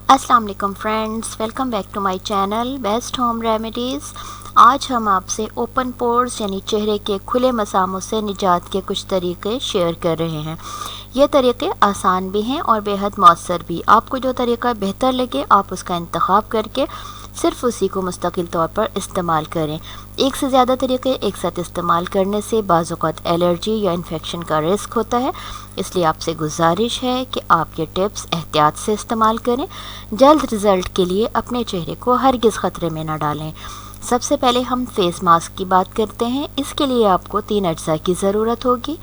अस्सलाम वालेकुम friends, welcome back to my channel best home remedies. आज हम आपसे ओपन पोर्स यानी चेहरे के खुले मसामों से निजात के कुछ तरीके शेयर कर रहे हैं। ये तरीके आसान भी हैं और बेहद मौसर भी। आपको जो तरीका बेहतर लगे आप उसका इंतखाब करके सिर्फ उसी को मुस्तकिल तौर पर इस्तेमाल करें। एक से ज़्यादा तरीके एक साथ इस्तेमाल करने से बाज़ औक़ात एलर्जी या इन्फेक्शन का रिस्क होता है, इसलिए आपसे गुजारिश है कि आप ये टिप्स एहतियात से इस्तेमाल करें। जल्द रिज़ल्ट के लिए अपने चेहरे को हरगिज़ ख़तरे में न डालें। सबसे पहले हम फेस मास्क की बात करते हैं। इसके लिए आपको 3 अज्जा की ज़रूरत होगी।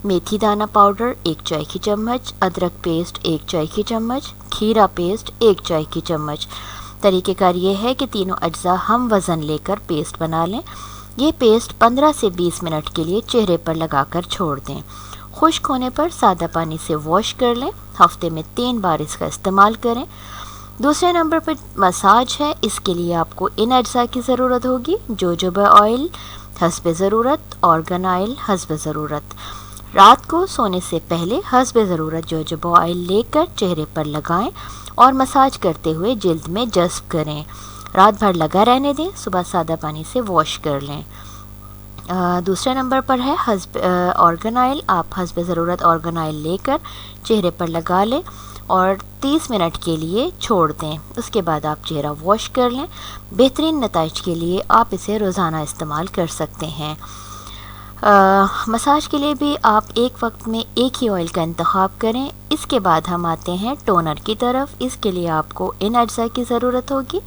मेथी दाना पाउडर 1 चाय की चम्मच, अदरक पेस्ट 1 चाय की चम्मच, खीरा पेस्ट 1 चाय की चम्मच। तरीक़ेकार ये है कि तीनों अज्जा हम वज़न लेकर पेस्ट बना लें। ये पेस्ट 15 से 20 मिनट के लिए चेहरे पर लगाकर छोड़ दें। खुश्क होने पर सादा पानी से वॉश कर लें। हफ्ते में 3 बार इसका इस्तेमाल करें। दूसरे नंबर पर मसाज है। इसके लिए आपको इन अज्जा की ज़रूरत होगी: जोजोबा ऑयल हस्बे ज़रूरत, ऑर्गन ऑयल हस्बे ज़रूरत। रात को सोने से पहले हस्बे ज़रूरत जोजोबा ऑयल लेकर चेहरे पर लगाएं और मसाज करते हुए जिल्द में जज्ब करें। रात भर लगा रहने दें, सुबह सादा पानी से वॉश कर लें। दूसरे नंबर पर है ऑर्गन ऑयल। आप हस्बे ज़रूरत ऑर्गन ऑयल लेकर चेहरे पर लगा लें और 30 मिनट के लिए छोड़ दें। उसके बाद आप चेहरा वॉश कर लें। बेहतरीन नताइज के लिए आप इसे रोज़ाना इस्तेमाल कर सकते हैं। मसाज के लिए भी आप एक वक्त में एक ही ऑयल का इंतखाब करें। इसके बाद हम आते हैं टोनर की तरफ। इसके लिए आपको इन अज्जा की ज़रूरत होगी: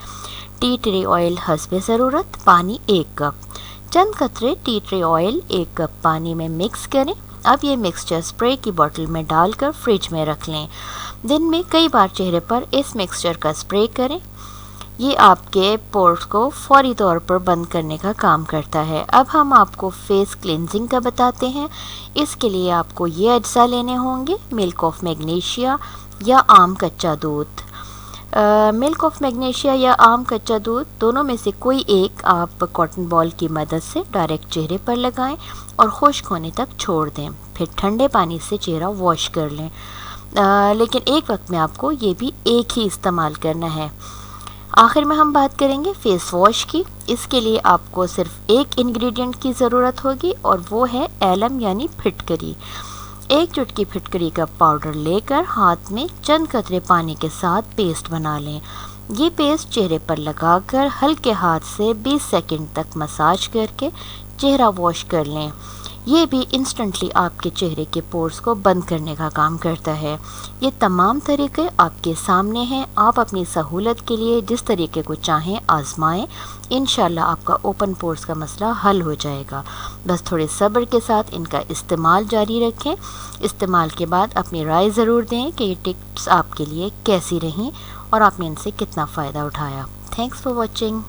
टी ट्री ऑयल हस्बे ज़रूरत, पानी 1 कप, चंद कतरे टी ट्री ऑयल 1 कप पानी में मिक्स करें। अब ये मिक्सचर स्प्रे की बोतल में डालकर फ्रिज में रख लें। दिन में कई बार चेहरे पर इस मिक्सचर का स्प्रे करें। ये आपके पोर्स को फौरी तौर पर बंद करने का काम करता है। अब हम आपको फेस क्लिनजिंग का बताते हैं। इसके लिए आपको ये अज्जा लेने होंगे: मिल्क ऑफ मैग्नीशिया या आम कच्चा दूध। मिल्क ऑफ मैग्नीशिया या आम कच्चा दूध दोनों में से कोई एक आप कॉटन बॉल की मदद से डायरेक्ट चेहरे पर लगाएं और खुश्क होने तक छोड़ दें। फिर ठंडे पानी से चेहरा वॉश कर लें। लेकिन एक वक्त में आपको ये भी एक ही इस्तेमाल करना है। आखिर में हम बात करेंगे फेस वॉश की। इसके लिए आपको सिर्फ एक इंग्रेडिएंट की ज़रूरत होगी और वो है एलम यानी फिटकरी। 1 चुटकी फिटकरी का पाउडर लेकर हाथ में चंद कतरे पानी के साथ पेस्ट बना लें। ये पेस्ट चेहरे पर लगाकर हल्के हाथ से 20 सेकंड तक मसाज करके चेहरा वॉश कर लें। ये भी इंस्टेंटली आपके चेहरे के पोर्स को बंद करने का काम करता है। ये तमाम तरीके आपके सामने हैं। आप अपनी सहूलत के लिए जिस तरीके को चाहें आजमाएं। इंशाल्लाह आपका ओपन पोर्स का मसला हल हो जाएगा। बस थोड़े सब्र के साथ इनका इस्तेमाल जारी रखें। इस्तेमाल के बाद अपनी राय ज़रूर दें कि ये टिप्स आपके लिए कैसी रहीं और आपने इनसे कितना फ़ायदा उठाया। Thanks for watching.